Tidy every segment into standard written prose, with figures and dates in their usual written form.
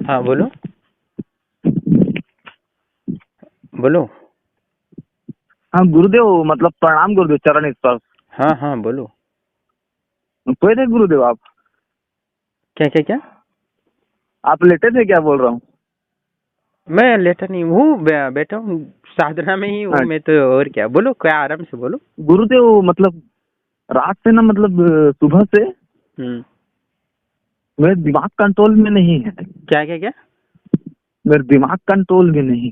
हाँ बोलो बोलो। हाँ गुरुदेव, मतलब प्रणाम गुरुदेव, चरण स्पर्श। हाँ हाँ बोलो। कोई थे गुरुदेव आप? क्या क्या क्या? आप लेटे थे क्या, बोल रहा हूँ। मैं लेटा नहीं हूँ, बैठा हूँ, साधना में ही हूँ हाँ मैं तो। और क्या, बोलो, क्या आराम से बोलो। गुरुदेव, मतलब रात से ना, मतलब सुबह से मेरे दिमाग कंट्रोल में नहीं है। क्या क्या क्या? मेरे दिमाग कंट्रोल में नहीं।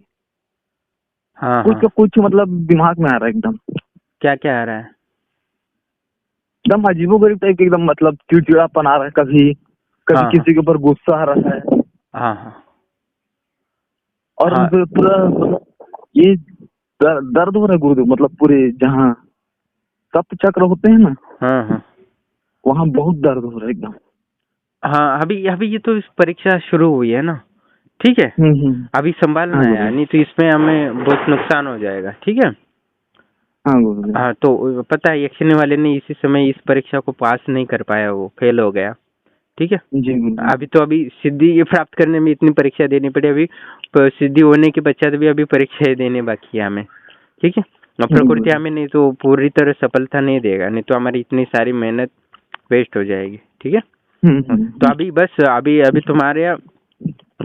हाँ कुछ हाँ। तो कुछ मतलब दिमाग में आ रहा है एकदम। क्या क्या आ रहा है? एकदम अजीबोगरीब टाइप के, एकदम मतलब चिड़चिड़ापन आ रहा है। कभी कभी हाँ हाँ किसी के ऊपर गुस्सा आ रहा है। हाँ हाँ और हाँ पूरा मतलब ये दर्द हो रहा है गुरुदेव, मतलब पूरे जहाँ सप्त चक्र होते हैं ना, हाँ हाँ वहाँ बहुत दर्द हो रहा है एकदम। हाँ। अभी अभी ये तो इस परीक्षा शुरू हुई है ना, ठीक है। हम्म। अभी हाँ संभालना है, गुरुदेव। नहीं तो इसमें हमें बहुत नुकसान हो जाएगा, ठीक है। हाँ गुरुदेव। हाँ तो पता है, यक्षिणी वाले ने इसी समय इस परीक्षा को पास नहीं कर पाया, वो फेल हो गया, ठीक है। जी गुरुदेव। अभी सिद्धि प्राप्त करने में इतनी परीक्षा देनी पड़ी, अभी सिद्धि होने के पश्चात भी अभी परीक्षाएं देने बाकी है हमें, ठीक है। और प्रकृति गुरुदेव। हमें नहीं तो पूरी तरह सफलता नहीं देगा, नहीं तो हमारी इतनी सारी मेहनत वेस्ट हो जाएगी, ठीक है। तो हम्म। अभी बस अभी अभी तुम्हारे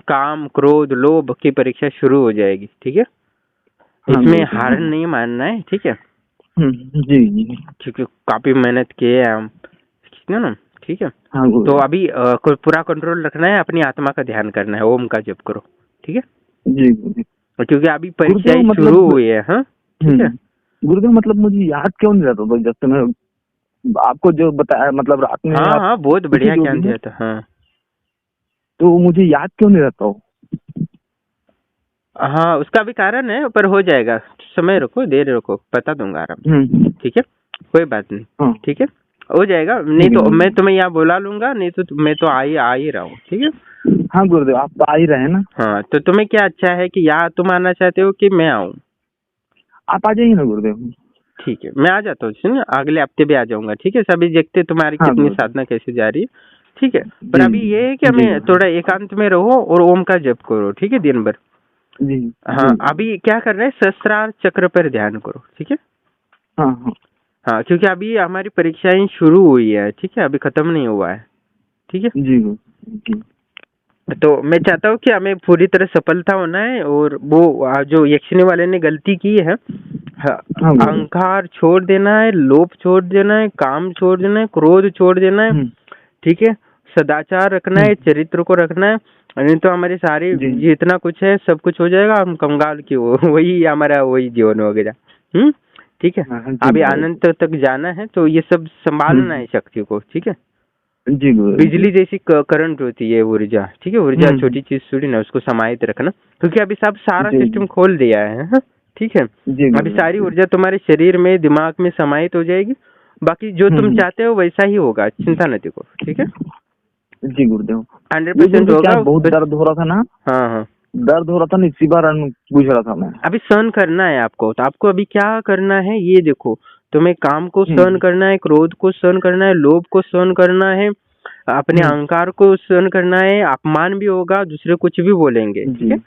काम क्रोध लोभ की परीक्षा शुरू हो जाएगी, ठीक है। हाँ इसमें गुरुदेव। हार हाँ। नहीं मानना है, ठीक है। जी जी। क्योंकि काफी मेहनत किए हैं हम, ठीक है ना, ठीक है। हाँ तो गुरुदेव। अभी पूरा कंट्रोल रखना है, अपनी आत्मा का ध्यान करना है, ओम का जप करो, ठीक है। जी गुरुदेव। क्योंकि अभी गुरुदेव परीक्षाएं शुरू मतलब हुई है, हाँ, ठीक है। गुरुदेव, मतलब मुझे याद क्यों नहीं रहता था, जैसे मैं आपको जो बताया, मतलब रात में हाँ आप हाँ, बहुत पूछे बढ़िया जो ज्ञान भी है, दिया था, हाँ। तो मुझे याद क्यों नहीं रहता हो। हाँ उसका भी कारण है, पर हो जाएगा, समय रखो, देर रखो, बता दूंगा आराम से, हम्म। ठीक है। कोई बात नहीं, हाँ ठीक है, हो जाएगा। नहीं ठीक है तो मैं गुरुदेव। तुम्हें यहाँ बुला लूंगा, नहीं तो मैं तो आ ही रहा हूँ, ठीक है। हाँ गुरुदेव, आप तो आ ही रहे हैं ना। हाँ तो तुम्हें क्या अच्छा है कि यहाँ तुम आना चाहते हो कि मैं आऊँ? आप आ जाइए ना गुरुदेव। ठीक है, मैं आ जाता हूँ, सुनिए, अगले हफ्ते भी आ जाऊंगा, ठीक है। सभी देखते तुम्हारी हाँ कितनी गुरुदेव। साधना कैसे जा रही है, ठीक है। पर जी अभी ये है कि जी हमें गुरुदेव। थोड़ा एकांत में रहो और ओम का जप करो, ठीक है, दिन भर। जी हाँ जी। अभी क्या कर रहे हैं, सहस्त्रार चक्र पर ध्यान करो, ठीक है। हाँ हाँ। हाँ क्योंकि अभी हमारी परीक्षाएं शुरू हुई है, ठीक है, अभी खत्म नहीं हुआ है, ठीक है। जी गुरुदेव जी। तो मैं चाहता हूँ कि हमें पूरी तरह सफलता होना है, और वो जो यक्षिणी वाले ने गलती की है, हाँ, हाँ गुरुदेव। अहंकार छोड़ देना है, लोभ छोड़ देना है, काम छोड़ देना है, क्रोध छोड़ देना है, हम्म ठीक है। सदाचार रखना है, हम्म। चरित्र को रखना है, नहीं तो हमारी सारी जी। जितना कुछ है सब कुछ हो जाएगा, हम कंगाल की हो वही हमारा वही जीवन हो गया। ठीक है। हाँ हाँ, जी अभी गुरुदेव। अनंत तक जाना है, तो ये सब संभालना है शक्ति को, ठीक है। जी गुरुदेव जी। बिजली जैसी करंट होती है ऊर्जा, ठीक है, ऊर्जा हम्म। छोटी चीज थोड़ी ना, उसको समाहित रखना, क्योंकि अभी सब सारा जी सिस्टम जी। खोल दिया है, हाँ? ठीक है। जी अभी गुरुदेव सारी जी। ऊर्जा तुम्हारे शरीर में दिमाग में समाहित हो जाएगी, बाकी जो तुम हम्म। चाहते हो वैसा ही होगा, चिंता न करो, ठीक है। जी गुरुदेव। हंड्रेड ये परसेंट गुरुदेव क्या होगा बहुत बस। दर्द हो रहा था ना, हाँ हाँ। दर्द हो रहा था ना, इसी बार पूछ रहा था मैं। अभी सहन करना है आपको, तो आपको अभी क्या करना है ये देखो, तुम्हें काम को सहन हम्म करना है, क्रोध को सहन करना है, लोभ को सहन करना है, अपने हम्म। अहंकार को सहन करना है, अपमान भी होगा, दूसरे कुछ भी बोलेंगे, ठीक जी है।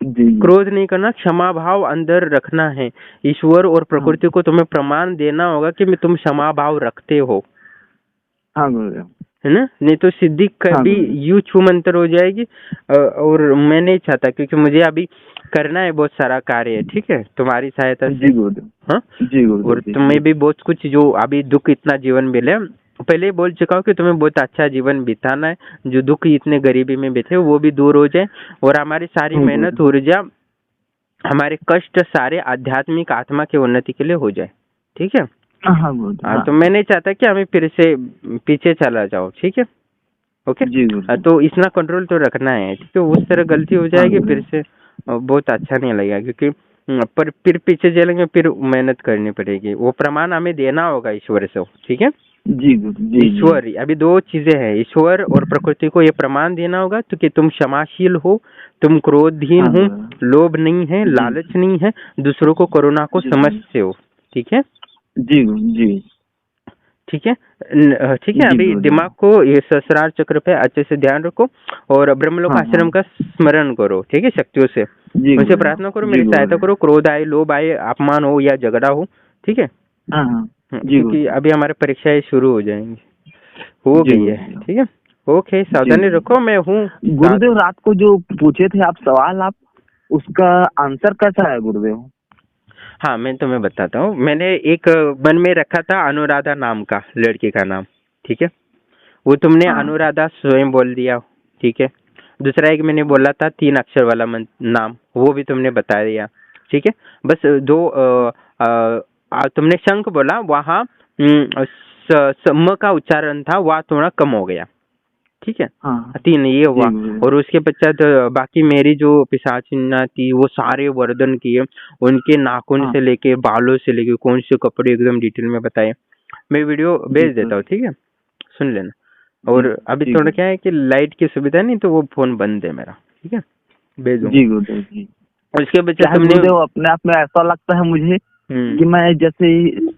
जी जी। क्रोध नहीं करना, क्षमा भाव अंदर रखना है, ईश्वर और हाँ प्रकृति को तुम्हें प्रमाण देना होगा कि तुम क्षमा भाव रखते हो, हाँ गुरुदेव। है ना, नहीं तो सिद्धि हाँ कभी गुरुदेव। यू छू मंतर हो जाएगी। और मैं नहीं चाहता, क्योंकि मुझे अभी करना है बहुत सारा कार्य, ठीक है, तुम्हारी सहायता से, जी गुरुदेव। हाँ। जी गुरुदेव और जी। तुम्हें भी बहुत कुछ जो अभी दुख इतना जीवन मिले, पहले ही बोल चुका हूँ कि तुम्हें बहुत अच्छा जीवन बिताना है, जो दुख इतने गरीबी में बैठे वो भी दूर हो जाए, और हमारी सारी हाँ मेहनत गुरुदेव। ऊर्जा, हमारे कष्ट सारे आध्यात्मिक आत्मा की उन्नति के लिए हो जाए, ठीक है। हाँ गुरुदेव। हाँ हाँ। तो मैं नहीं चाहता कि हमें फिर से पीछे चला जाओ, ठीक है, ओके। जी गुरुदेव। तो इतना कंट्रोल तो रखना है, ठीक है, उस तरह गलती हो हाँ जाएगी फिर गुरुदेव। से बहुत अच्छा नहीं लगेगा, क्योंकि पर फिर पीछे चलेंगे, फिर मेहनत करनी पड़ेगी, वो प्रमाण हमें देना होगा ईश्वर से, ठीक है। जी गुरुदेव। जी जी। ईश्वर, अभी दो चीजें हैं, ईश्वर और प्रकृति को ये प्रमाण देना होगा तो कि तुम क्षमाशील हो, तुम क्रोधहीन हाँ हो, गुरुदेव। लोभ नहीं है, जी लालच नहीं है, दूसरों को करुणा को जी। समझते हो, ठीक है। जी गुरुदेव जी। ठीक है। ठीक है, जी अभी गुरुदेव। दिमाग को ये सहस्रार चक्र पे अच्छे से ध्यान रखो और ब्रह्मलोक हाँ हाँ। आश्रम का स्मरण करो, ठीक है, शक्तियों से जी उनसे गुरुदेव। प्रार्थना करो, जी मेरी सहायता गुरुदेव। करो, क्रोध आए, लोभ आए, अपमान हो या झगड़ा हो, ठीक है। हाँ हाँ। जी क्योंकि गुरुदेव। अभी हमारे परीक्षाएं शुरू हो जाएंगी, हो जी गई है, गुरुदेव। ठीक है। ओके, जी सावधानी रखो, मैं हूँ गुरुदेव। साथ। गुरुदेव रात को जो पूछे थे आप सवाल, आप उसका आंसर कैसा है गुरुदेव? हाँ, मैं तुम्हें बताता हूँ। मैंने एक मन में रखा था अनुराधा नाम का, लड़की का नाम, ठीक है। वो तुमने हाँ अनुराधा स्वयं बोल दिया, ठीक है। दूसरा एक मैंने बोला था 3 अक्षर वाला नाम, वो भी तुमने बता दिया, ठीक है। बस दो तुमने शंख बोला, वहाँ म का उच्चारण था, वह थोड़ा कम हो गया, ठीक है। हाँ। 3 ये जी हुआ। गुरुदेव। और उसके पश्चात बाकी मेरी जो पिशाचिन्ना थी वो सारे वर्णन किए, उनके नाखून हाँ। से लेके बालों से लेके कौन से कपड़े, एकदम डिटेल में बताए। मैं वीडियो जी भेज देता हूँ, गुरुदेव। ठीक है, सुन लेना। जी। और अभी जी थोड़ा गुरुदेव। क्या है कि लाइट की सुविधा नहीं, तो वो फोन बंद है मेरा, ठीक है, भेज दूंगा। जी गुरुदेव। जी। और इसके क्या पश्चात है तुमने गुरुदेव, अपने आप में ऐसा लगता है मुझे हम्म कि मैं जैसे ही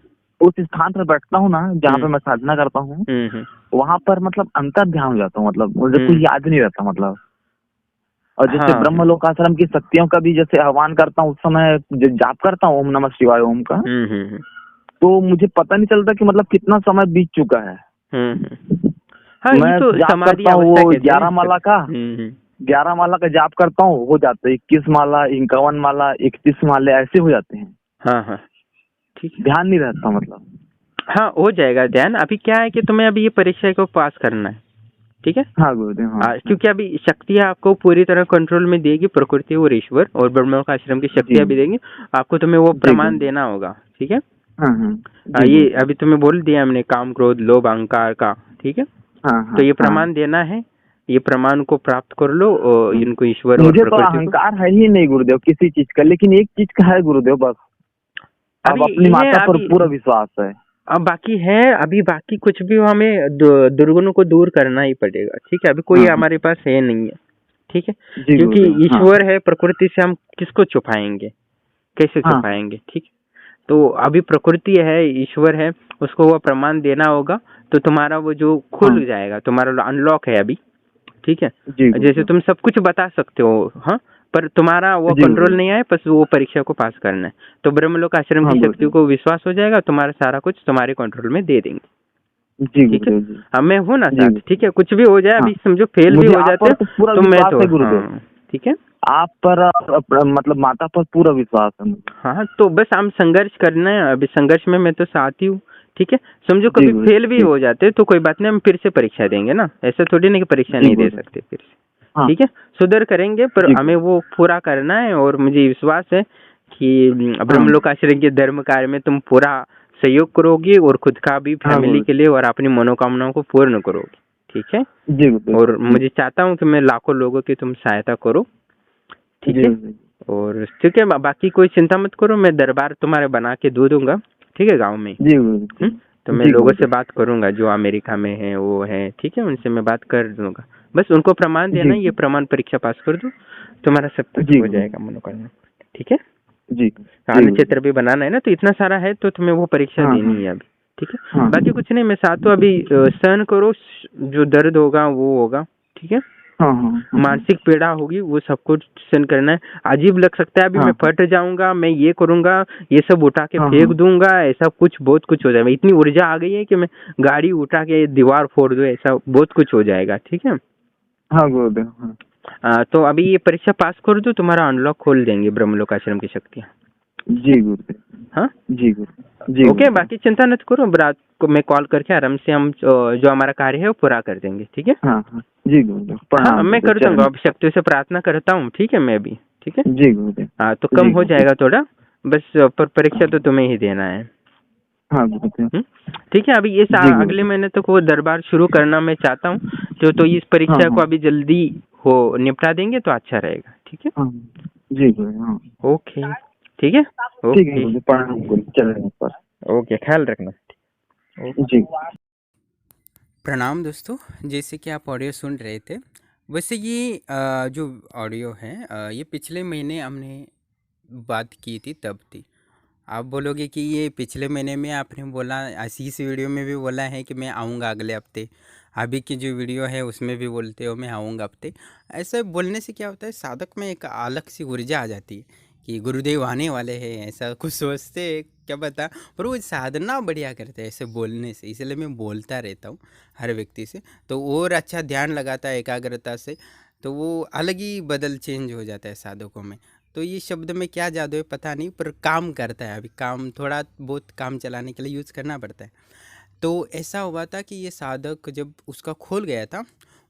उस स्थान पर बैठता हूँ ना, जहाँ पे हम्म मैं साधना करता हूँ, हम्म वहां पर मतलब अंतर ध्यान हो जाता हूँ, मतलब मुझे कुछ हम्म याद नहीं रहता मतलब। और जैसे हाँ ब्रह्मलोक आश्रम की शक्तियों का भी जैसे आह्वान करता हूँ, उस समय जाप करता हूँ ओम नमः शिवाय ओम का, हम्म तो मुझे पता नहीं चलता कि मतलब कितना समय बीत चुका है। हाँ, ये मैं तो जाप समाधि करता हूँ अवस्था वो कहते हैं ना 11 इसको। माला का, हम्म। 11 माला का जाप करता हूँ, हो जाता है 21 माला, 51 माला, 31 माले ऐसे हो जाते हैं। हाँ हाँ, ठीक है। ध्यान नहीं रहता मतलब। हाँ, हो जाएगा ध्यान। अभी क्या है कि तुम्हें अभी ये परीक्षा को पास करना है, ठीक है। हाँ गुरुदेव। हाँ हाँ। क्योंकि अभी शक्तियाँ आपको पूरी तरह कंट्रोल में देगी, प्रकृति और ईश्वर और ब्रह्म आश्रम की जी। शक्तियाँ भी देंगी आपको, तुम्हें वो जी प्रमाण गुरुदेव। देना होगा, ठीक है। हाँ हाँ। जी ये गुरुदेव। अभी तुम्हें बोल दिया हमने, काम क्रोध लोभ अहंकार का, ठीक है। हाँ तो हाँ ये हाँ प्रमाण देना है, ये प्रमाण को प्राप्त कर लो और हाँ। इनको ईश्वर और मुझे तो प्रकृति को। अहंकार है ही नहीं गुरुदेव किसी चीज का, लेकिन एक चीज का है गुरुदेव बस, अब अभी अपनी ये है माता पर अभी, पूरा विश्वास है। अब बाकी है, अभी बाकी कुछ भी हो, हमें दुर्गुणों को दूर करना ही पड़ेगा, ठीक है। अभी कोई हाँ हाँ। हमारे पास है नहीं है, ठीक है। जी क्योंकि गुरुदेव। हाँ ईश्वर है, प्रकृति से हम किसको छुपाएंगे, कैसे हाँ छुपाएंगे, ठीक है। तो अभी प्रकृति है, ईश्वर है, उसको वो प्रमाण देना होगा, तो तुम्हारा वो जो हाँ। खुल जाएगा, तुम्हारा अनलॉक है अभी, ठीक है। जी जैसे गुरुदेव। तुम सब कुछ बता सकते हो, हाँ, पर तुम्हारा वो जी कंट्रोल गुरुदेव। नहीं आए, बस वो परीक्षा को पास करना है। तो ब्रह्मलोक आश्रम हाँ की शक्ति गुरुदेव। को विश्वास हो जाएगा, तुम्हारा सारा कुछ तुम्हारे कंट्रोल में दे देंगे, जी ठीक है। गुरुदेव। जी। अब मैं हूँ ना जी साथ, ठीक है, कुछ भी हो जाए, हाँ। अभी समझो फेल भी मुझे हो आप जाते पर तो पूरा तो मैं विश्वास तो है गुरुदेव। हाँ, ठीक है। आप पर मतलब माता पर पूरा विश्वास है मुझे। हाँ, तो बस हम संघर्ष करना है, अभी संघर्ष में मैं तो साथ ही हूँ, ठीक है। समझो जी कभी फेल गुरुदेव। भी जी। हो जाते तो कोई बात नहीं, हम फिर से परीक्षा देंगे ना, ऐसा थोड़ी नहीं कि परीक्षा जी नहीं दे गुरुदेव। सकते फिर से, हाँ। ठीक है। सुधर करेंगे, पर जी हमें गुरुदेव। वो पूरा करना है, और मुझे विश्वास है कि हाँ। ब्रह्मलोक आश्रम के धर्म कार्य में तुम पूरा सहयोग करोगे, और खुद का भी, हाँ फैमिली के गुरुदेव। लिए और अपनी मनोकामनाओं को पूर्ण करोगे, ठीक है। जी गुरुदेव। और जी। मुझे चाहता हूँ कि मैं लाखों लोगों की तुम सहायता करो, ठीक जी है। गुरुदेव। और ठीक है, बाकी कोई चिंता मत करो, मैं दरबार तुम्हारे बना के दे दूंगा, ठीक है, गांव में। जी गुरुदेव। तो मैं जी लोगों से गुरुदेव। बात करूंगा जो अमेरिका में है, वो है, ठीक है, उनसे मैं बात कर दूंगा। बस उनको प्रमाण जी देना, ये प्रमाण परीक्षा पास कर दो, तुम्हारा सब कुछ जी हो गुरुदेव। जाएगा मनोकामना, ठीक है। जी। जी अन्न गुरुदेव। क्षेत्र भी बनाना है ना, तो इतना सारा है, तो तुम्हें वो परीक्षा हाँ हाँ देनी है अभी, ठीक है। हाँ बाकी कुछ नहीं, मैं साथ हूँ अभी, सहन करो, जो दर्द होगा वो होगा, ठीक है। हाँ हाँ हाँ मानसिक पीड़ा होगी, वो सब कुछ सहन करना है। अजीब लग सकता है, अभी मैं हाँ फट जाऊंगा, मैं ये करूंगा, ये सब उठा के हाँ फेंक हाँ दूंगा, ऐसा कुछ बहुत कुछ हो जाएगा। इतनी ऊर्जा आ गई है कि मैं गाड़ी उठा के दीवार फोड़ दूं, ऐसा बहुत कुछ हो जाएगा, ठीक है। हाँ गुरुदेव। हाँ। तो अभी ये परीक्षा पास कर दो, तुम्हारा अनलॉक खोल देंगे ब्रह्मलोक आश्रम की शक्तियाँ, ठीक है। जी गुरुदेव। हाँ, जी गुरुदेव। जी ओके, गुरुदेव। बाकी चिंता मत करो, रात को मैं कॉल करके आराम से हम जो हमारा कार्य है वो पूरा कर देंगे, ठीक है। हाँ हाँ। जी गुरुदेव, हाँ, प्रणाम मैं गुरुदेव, कर दूंगा, चरण। अब शक्तियों से प्रार्थना करता हूँ, ठीक है, मैं भी, ठीक है। जी गुरुदेव। हाँ, तो कम जी हो गुरुदेव। जाएगा थोड़ा, बस पर परीक्षा तो तुम्हें ही देना है। हाँ गुरुदेव। ठीक है, अभी ये जी अगले गुरुदेव। महीने तक वो दरबार शुरू करना मैं चाहता हूँ, तो इस हाँ परीक्षा को हाँ अभी जल्दी हो निपटा देंगे तो अच्छा रहेगा, ठीक है। हाँ। जी गुरुदेव। हाँ। ओके, ठीक है। ठीक है ओके, गुरुदेव, प्रणाम गुरुदेव, चरण पर। ओके, ख्याल रखना। जी। प्रणाम दोस्तों, जैसे कि आप ऑडियो सुन रहे थे, वैसे ये जो ऑडियो है, ये पिछले महीने हमने बात की थी, तब थी। आप बोलोगे कि ये पिछले महीने में आपने बोला, इस वीडियो में भी बोला है कि मैं आऊँगा अगले हफ्ते, अभी की जो वीडियो है उसमें भी बोलते हो मैं आऊँगा हफ्ते। ऐसे बोलने से क्या होता है, साधक में एक अलग सी ऊर्जा आ जाती है कि गुरुदेव आने वाले हैं, ऐसा कुछ सोचते हैं, क्या पता। पर वो साधना बढ़िया करते हैं ऐसे बोलने से, इसलिए मैं बोलता रहता हूँ हर व्यक्ति से, तो और अच्छा ध्यान लगाता है एकाग्रता से, तो वो अलग ही बदल चेंज हो जाता है साधकों में। तो ये शब्द में क्या जादू है पता नहीं, पर काम करता है। अभी काम थोड़ा बहुत काम चलाने के लिए यूज़ करना पड़ता है। तो ऐसा हुआ था कि ये साधक जब उसका खोल गया था,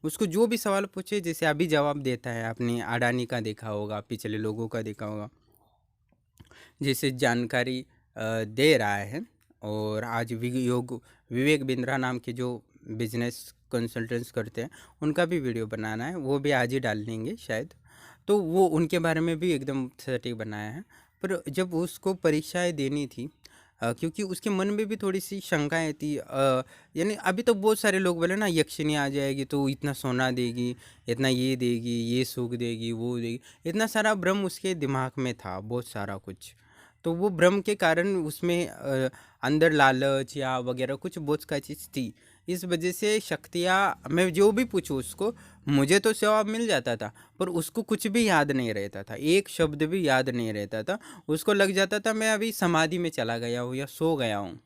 उसको जो भी सवाल पूछे जैसे अभी जवाब देता है, आपने अडानी का देखा होगा, पिछले लोगों का देखा होगा, जैसे जानकारी दे रहा है। और आज विवेक बिंद्रा नाम के जो बिजनेस कंसल्टेंट्स करते हैं, उनका भी वीडियो बनाना है, वो भी आज ही डाल देंगे शायद। तो वो उनके बारे में भी एकदम सटीक बनाया है। पर जब उसको परीक्षाएं देनी थी, क्योंकि उसके मन में भी थोड़ी सी शंकाएं थी, यानी अभी तो बहुत सारे लोग बोले ना यक्षिणी आ जाएगी तो इतना सोना देगी, इतना ये देगी, ये सुख देगी, वो देगी, इतना सारा भ्रम उसके दिमाग में था, बहुत सारा कुछ। तो वो भ्रम के कारण उसमें अंदर लालच या वगैरह कुछ बहुत का चीज़ थी। इस वजह से शक्तियाँ, मैं जो भी पूछूं उसको, मुझे तो जवाब मिल जाता था, पर उसको कुछ भी याद नहीं रहता था, एक शब्द भी याद नहीं रहता था। उसको लग जाता था मैं अभी समाधि में चला गया हूँ या सो गया हूँ।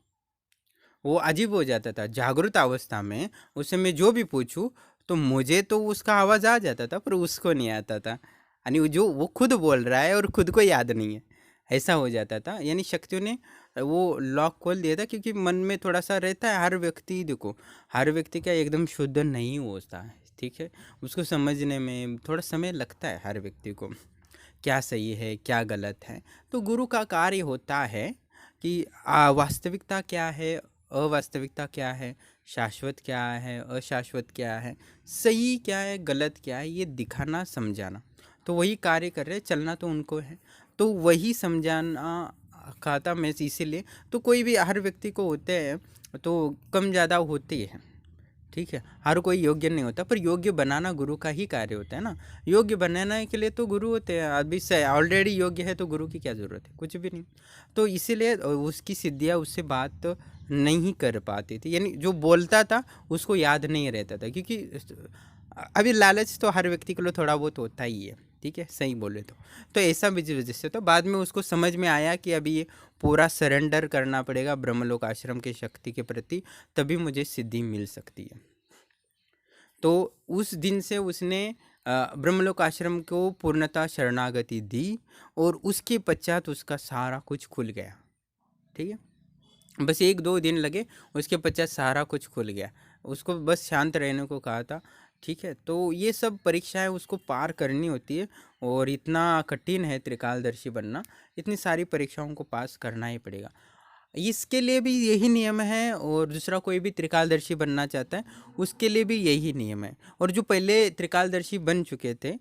वो अजीब हो जाता था जागृत अवस्था में। उससे मैं जो भी पूछूं तो मुझे तो उसका आवाज़ आ जाता था, पर उसको नहीं आता था। यानी वो खुद बोल रहा है और खुद को याद नहीं है, ऐसा हो जाता था। यानी शक्तियों ने वो लॉक खोल दिया था, क्योंकि मन में थोड़ा सा रहता है। हर व्यक्ति देखो, हर व्यक्ति का एकदम शुद्ध नहीं होता है, ठीक है। उसको समझने में थोड़ा समय लगता है हर व्यक्ति को, क्या सही है क्या गलत है। तो गुरु का कार्य होता है कि वास्तविकता क्या है, अवास्तविकता क्या है, शाश्वत क्या है, अशाश्वत क्या है, सही क्या है, गलत क्या है, ये दिखाना समझाना। तो वही कार्य कर रहे, चलना तो उनको है, तो वही समझाना खाता मैं इसीलिए। तो कोई भी हर व्यक्ति को होते हैं, तो कम ज़्यादा होते हैं, ठीक है। हर कोई योग्य नहीं होता, पर योग्य बनाना गुरु का ही कार्य होता है ना। योग्य बनाने के लिए तो गुरु होते हैं, अभी से ऑलरेडी योग्य है तो गुरु की क्या ज़रूरत है, कुछ भी नहीं। तो इसीलिए उसकी सिद्धियाँ उससे बात नहीं कर पाती थी, यानी जो बोलता था उसको याद नहीं रहता था, क्योंकि अभी लालच तो हर व्यक्ति के लिए थोड़ा बहुत होता ही है, ठीक है, सही बोले तो ऐसा भी वजह से तो बाद में उसको समझ में आया कि अभी ये पूरा सरेंडर करना पड़ेगा ब्रह्मलोक आश्रम के शक्ति के प्रति, तभी मुझे सिद्धि मिल सकती है। तो उस दिन से उसने ब्रह्मलोक आश्रम को पूर्णतः शरणागति दी, और उसके पश्चात उसका सारा कुछ खुल गया, ठीक है। बस 1-2 दिन लगे, उसके पश्चात सारा कुछ खुल गया। उसको बस शांत रहने को कहा था, ठीक है। तो ये सब परीक्षाएं उसको पार करनी होती है, और इतना कठिन है त्रिकालदर्शी बनना, इतनी सारी परीक्षाओं को पास करना ही पड़ेगा। इसके लिए भी यही नियम है, और दूसरा कोई भी त्रिकालदर्शी बनना चाहता है उसके लिए भी यही नियम है। और जो पहले त्रिकालदर्शी बन चुके थे,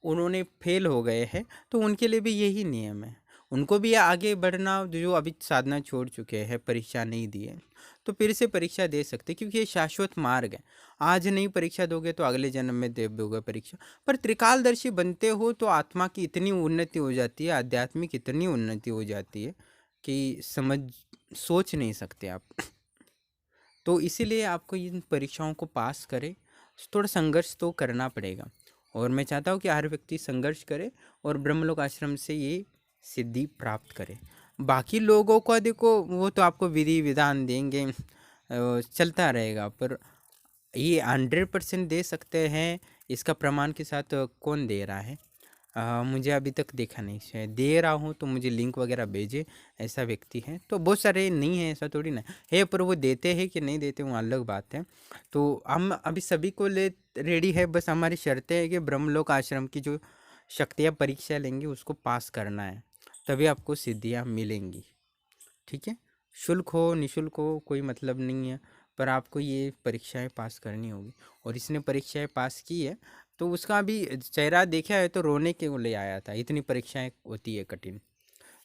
उन्होंने फेल हो गए हैं, तो उनके लिए भी यही नियम है। उनको भी आगे बढ़ना, जो अभी साधना छोड़ चुके हैं, परीक्षा नहीं दी है, तो फिर से परीक्षा दे सकते, क्योंकि ये शाश्वत मार्ग है। आज नहीं परीक्षा दोगे तो अगले जन्म में दे दोगे परीक्षा। पर त्रिकालदर्शी बनते हो तो आत्मा की इतनी उन्नति हो जाती है, आध्यात्मिक इतनी उन्नति हो जाती है कि सोच नहीं सकते आप। तो इसीलिए आपको इन परीक्षाओं को पास करें, थोड़ा संघर्ष तो करना पड़ेगा। और मैं चाहता हूँ कि हर व्यक्ति संघर्ष करे और ब्रह्मलोक आश्रम से ये सिद्धि प्राप्त करे। बाकी लोगों का देखो, वो तो आपको विधि विधान देंगे, चलता रहेगा, पर ये 100% दे सकते हैं, इसका प्रमाण के साथ कौन दे रहा है? मुझे अभी तक देखा नहीं, शायद दे रहा हूँ तो मुझे लिंक वगैरह भेजे, ऐसा व्यक्ति है। तो बहुत सारे नहीं है, ऐसा थोड़ी ना है, पर वो देते हैं कि नहीं देते वो अलग बात है। तो हम अभी सभी को ले रेडी है, बस हमारी शर्तें है कि ब्रह्मलोक आश्रम की जो शक्तियाँ परीक्षा लेंगी उसको पास करना है, तभी आपको सिद्धियाँ मिलेंगी, ठीक है। शुल्क हो निःशुल्क हो कोई मतलब नहीं है, पर आपको ये परीक्षाएं पास करनी होगी। और इसने परीक्षाएं पास की है, तो उसका भी चेहरा देखा है तो रोने के ले आया था, इतनी परीक्षाएं होती है कठिन।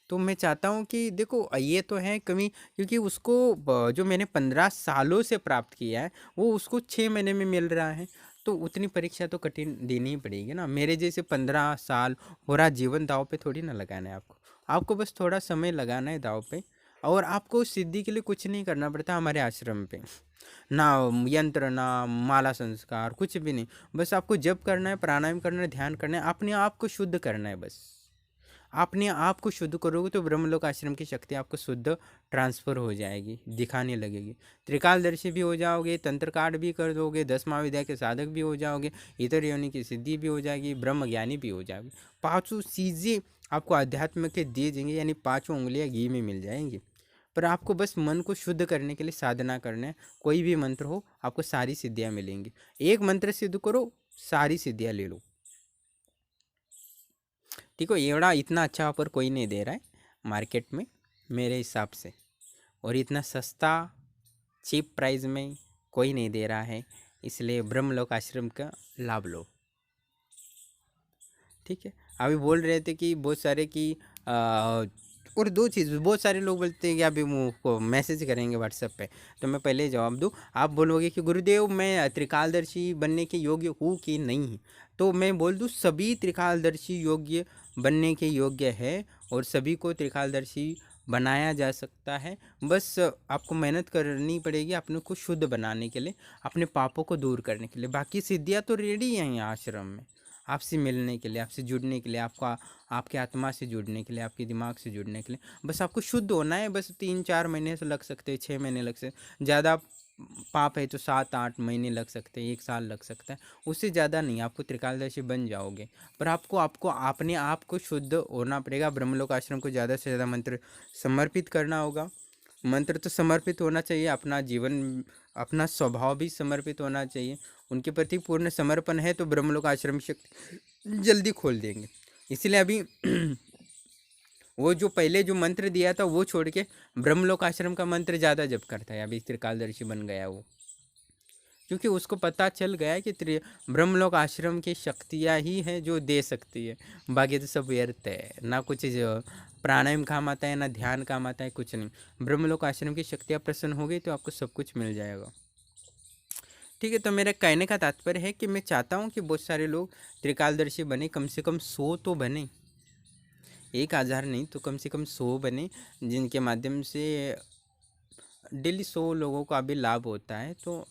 तो मैं चाहता हूँ कि देखो, ये तो है कमी, क्योंकि उसको जो मैंने 15 सालों से प्राप्त किया है वो उसको 6 महीने में मिल रहा है। तो उतनी परीक्षा तो कठिन देनी ही पड़ेगी ना। मेरे जैसे 15 साल पूरा जीवन दाव पे थोड़ी ना लगाना है आपको, आपको बस थोड़ा समय लगाना है दाव पे, और आपको सिद्धि के लिए कुछ नहीं करना पड़ता हमारे आश्रम पे। ना यंत्र, ना माला संस्कार, कुछ भी नहीं। बस आपको जप करना है, प्राणायाम करना है, ध्यान करना है, अपने आप को शुद्ध करना है बस। अपने आप को शुद्ध करोगे तो ब्रह्मलोक आश्रम की शक्ति आपको शुद्ध ट्रांसफर हो जाएगी, दिखाने लगेगी। त्रिकालदर्शी भी हो जाओगे, तंत्र कांड भी कर दोगे, 10 महाविद्या के साधक भी हो जाओगे, इतर योनि की सिद्धि भी हो जाएगी, ब्रह्म ज्ञानी भी हो जाओगे। पांचों चीज़ें आपको अध्यात्म के दिए जाएंगे, यानी पांचों उंगलियां घी में मिल जाएंगी। पर आपको बस मन को शुद्ध करने के लिए साधना करना है। कोई भी मंत्र हो, आपको सारी सिद्धियां मिलेंगी। एक मंत्र सिद्ध करो, सारी सिद्धियां ले लो। ठीक है, एवढा इतना अच्छा ऑफर कोई नहीं दे रहा है मार्केट में मेरे हिसाब से, और इतना सस्ता चीप प्राइस में कोई नहीं दे रहा है, इसलिए ब्रह्मलोक आश्रम का लाभ लो। ठीक है, अभी बोल रहे थे कि बहुत सारे की और दो चीज़, बहुत सारे लोग बोलते हैं कि अभी को मैसेज करेंगे व्हाट्सएप पे, तो मैं पहले जवाब दूँ। आप बोलोगे कि गुरुदेव मैं त्रिकालदर्शी बनने के योग्य हूँ कि नहीं, तो मैं बोल दूँ सभी त्रिकालदर्शी योग्य बनने के योग्य है, और सभी को त्रिकालदर्शी बनाया जा सकता है। बस आपको मेहनत करनी पड़ेगी अपने को शुद्ध बनाने के लिए, अपने पापों को दूर करने के लिए। बाकी सिद्धियाँ तो रेडी हैं यहाँ आश्रम में, आपसे मिलने के लिए, आपसे जुड़ने के लिए, आपका आपके आत्मा से जुड़ने के लिए, आपके दिमाग से जुड़ने के लिए। बस आपको शुद्ध होना है। बस 3-4 महीने से लग सकते हैं, 6 महीने लग सकते, ज़्यादा पाप है तो 7-8 महीने लग सकते हैं, 1 साल लग सकता है, उससे ज़्यादा नहीं। आपको त्रिकालदर्शी बन जाओगे, पर आपको आपको अपने आप को शुद्ध होना पड़ेगा। ब्रह्मलोक आश्रम को ज़्यादा से ज़्यादा मंत्र समर्पित करना होगा। मंत्र तो समर्पित होना चाहिए, अपना जीवन, अपना स्वभाव भी समर्पित होना चाहिए। उनके प्रति पूर्ण समर्पण है तो ब्रह्मलोक आश्रम शक्ति जल्दी खोल देंगे। इसीलिए अभी वो जो पहले जो मंत्र दिया था वो छोड़ के ब्रह्मलोक आश्रम का मंत्र ज़्यादा जप करता है। अभी त्रिकालदर्शी बन गया वो, क्योंकि उसको पता चल गया है कि ब्रह्मलोक आश्रम की शक्तियाँ ही हैं जो दे सकती है, बाकी तो सब व्यर्थ है। ना कुछ प्राणायाम काम आता है, ना ध्यान काम आता है, कुछ नहीं। ब्रह्मलोक आश्रम की शक्तियाँ प्रसन्न हो गई तो आपको सब कुछ मिल जाएगा। ठीक है, तो मेरा कहने का तात्पर्य है कि मैं चाहता हूँ कि बहुत सारे लोग त्रिकालदर्शी बने, कम से कम 100 तो बने, 1000 नहीं तो कम से कम 100 बने, जिनके माध्यम से डेली 100 लोगों का अभी लाभ होता है। तो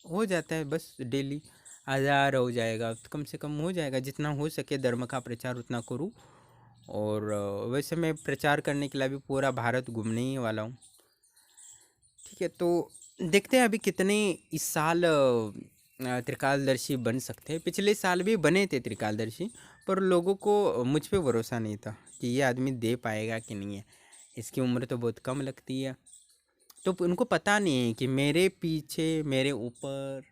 हो जाता है, बस डेली 1000 हो जाएगा तो कम से कम हो जाएगा। जितना हो सके धर्म का प्रचार उतना करूँ। और वैसे मैं प्रचार करने के लिए अभी पूरा भारत घूमने ही वाला हूँ। ठीक है, तो देखते हैं अभी कितने इस साल त्रिकालदर्शी बन सकते हैं। पिछले साल भी बने थे त्रिकालदर्शी, पर लोगों को मुझ पे भरोसा नहीं था कि ये आदमी दे पाएगा कि नहीं है, इसकी उम्र तो बहुत कम लगती है। तो उनको पता नहीं है कि मेरे पीछे, मेरे ऊपर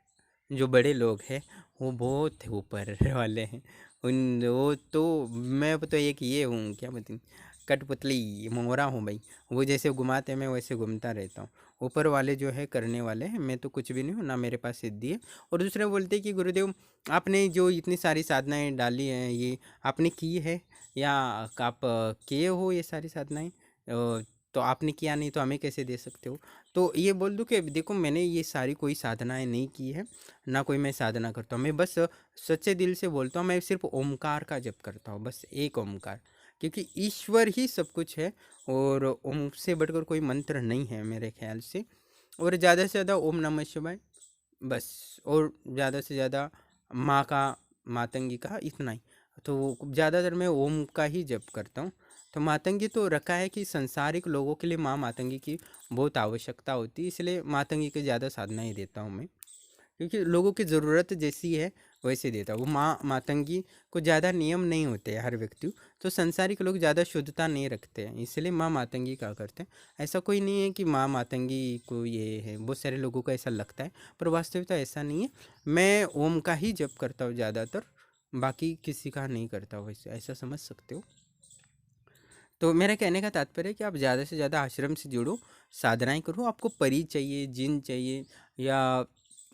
जो बड़े लोग हैं वो बहुत ऊपर वाले हैं। उन वो तो मैं तो एक ये हूँ, क्या बोलते हैं, कठपुतली मोहरा हूँ भाई। वो जैसे घुमाते हैं मैं वैसे घूमता रहता हूँ। ऊपर वाले जो है करने वाले हैं, मैं तो कुछ भी नहीं हूँ, ना मेरे पास सिद्धि है। और दूसरे बोलते हैं कि गुरुदेव आपने जो इतनी सारी साधनाएं डाली हैं ये आपने की है, या आप किए हो ये सारी साधनाएं, तो आपने किया नहीं तो हमें कैसे दे सकते हो। तो ये बोल दूं कि देखो मैंने ये सारी कोई साधनाएं नहीं की है, ना कोई मैं साधना करता हूँ। मैं बस सच्चे दिल से बोलता हूँ, मैं सिर्फ ओमकार का जप करता हूँ, बस एक ओमकार, क्योंकि ईश्वर ही सब कुछ है और ओम से बढ़कर कोई मंत्र नहीं है मेरे ख्याल से। और ज़्यादा से ज़्यादा ओम नमः शिवाय बस, और ज़्यादा से ज़्यादा माँ का, मातंगी का, इतना ही। तो ज़्यादातर मैं ओम का ही जप करता हूँ। तो मातंगी तो रखा है कि संसारिक लोगों के लिए माँ मातंगी की बहुत आवश्यकता होती है, इसलिए मातंगी की ज़्यादा साधना ही देता हूँ मैं, क्योंकि लोगों की ज़रूरत जैसी है वैसे देता हूँ। वो माँ मातंगी को ज़्यादा नियम नहीं होते हर व्यक्ति, तो संसारिक लोग ज़्यादा शुद्धता नहीं रखते हैं, इसलिए माँ मातंगी का करते हैं। ऐसा कोई नहीं है कि माँ मातंगी को ये है, बहुत सारे लोगों को ऐसा लगता है, पर वास्तविकता ऐसा नहीं है। मैं ओम का ही जप करता हूँ ज़्यादातर, बाकी किसी का नहीं करता हूँ, वैसे ऐसा समझ सकते हो। तो मेरा कहने का तात्पर्य है कि आप ज़्यादा से ज़्यादा आश्रम से जुड़ो, साधनाएं करो। आपको परी चाहिए, जिन चाहिए, या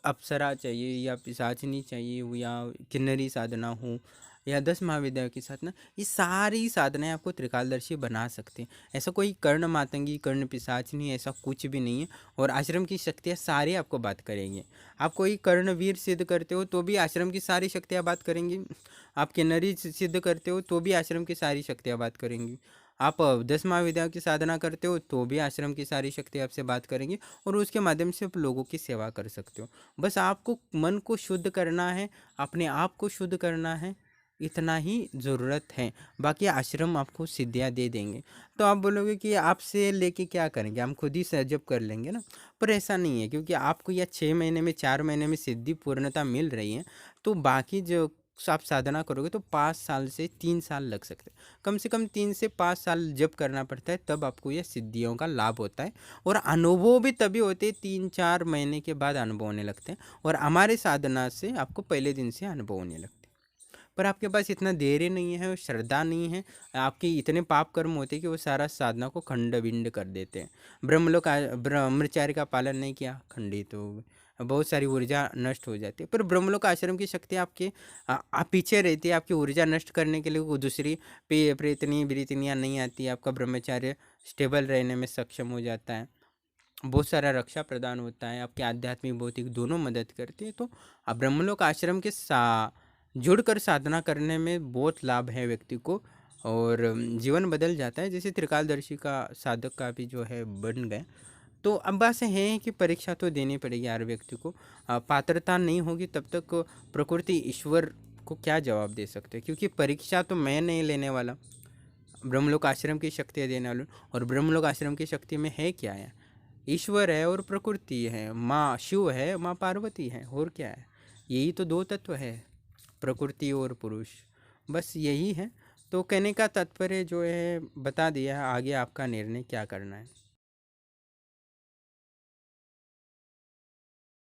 अप्सरा चाहिए, या पिशाचिनी चाहिए, या किन्नरी साधना हो, या 10 महाविद्याओं की साधना, ये सारी साधनाएं आपको त्रिकालदर्शी बना सकते हैं। ऐसा कोई कर्ण मातंगी, कर्ण पिशाचिनी ऐसा कुछ भी नहीं है। और आश्रम की शक्तियाँ सारी आपको बात करेंगे। आप कोई कर्णवीर सिद्ध करते हो तो भी आश्रम की सारी शक्तियाँ बात करेंगी। आप किन्नरी सिद्ध करते हो तो भी आश्रम की सारी शक्तियाँ बात करेंगी। आप 10 महाविद्याओं की साधना करते हो तो भी आश्रम की सारी शक्ति आपसे बात करेंगी और उसके माध्यम से आप लोगों की सेवा कर सकते हो। बस आपको मन को शुद्ध करना है, अपने आप को शुद्ध करना है, इतना ही ज़रूरत है। बाकी आश्रम आपको सिद्धियाँ दे देंगे। तो आप बोलोगे कि आपसे लेके क्या करेंगे, हम खुद ही सर्जप कर लेंगे ना। पर ऐसा नहीं है, क्योंकि आपको यह 6 महीने में 4 महीने में सिद्धि पूर्णता मिल रही है, तो बाकी जो आप साधना करोगे तो 5 साल से 3 साल लग सकते हैं। कम से कम 3 से 5 साल जब करना पड़ता है, तब आपको यह सिद्धियों का लाभ होता है। और अनुभव भी तभी होते हैं, 3-4 महीने के बाद अनुभव होने लगते हैं। और हमारे साधना से आपको पहले दिन से अनुभव होने लगते हैं। पर आपके पास इतना धैर्य नहीं है और श्रद्धा नहीं है, आपके इतने पाप कर्म होते हैं कि वो सारा साधना को खंड बिंड कर देते हैं। ब्रह्मचर्य का पालन नहीं किया, खंडित हो गए, बहुत सारी ऊर्जा नष्ट हो जाती है। पर ब्रह्मलोक आश्रम की शक्ति आपके आप पीछे रहती है, आपकी ऊर्जा नष्ट करने के लिए वो दूसरी प्रेतनी ब्रीतनियाँ नहीं आती, आपका ब्रह्मचर्य स्टेबल रहने में सक्षम हो जाता है, बहुत सारा रक्षा प्रदान होता है, आपके आध्यात्मिक भौतिक दोनों मदद करती है। तो ब्रह्मलोक आश्रम के जुड़कर साधना करने में बहुत लाभ है व्यक्ति को, और जीवन बदल जाता है। जैसे त्रिकालदर्शी का साधक का भी जो है बन गए। तो अब बात है कि परीक्षा तो देनी पड़ेगी हर व्यक्ति को, पात्रता नहीं होगी तब तक प्रकृति ईश्वर को क्या जवाब दे सकते हैं, क्योंकि परीक्षा तो मैं नहीं लेने वाला, ब्रह्मलोक आश्रम की शक्ति देने वाला। और ब्रह्मलोक आश्रम की शक्ति में है क्या है, ईश्वर है और प्रकृति है, माँ शिव है, माँ पार्वती है, और क्या है, यही तो 2 तत्व है, प्रकृति और पुरुष, बस यही है। तो कहने का तात्पर्य जो है बता दिया है, आगे आपका निर्णय क्या करना है।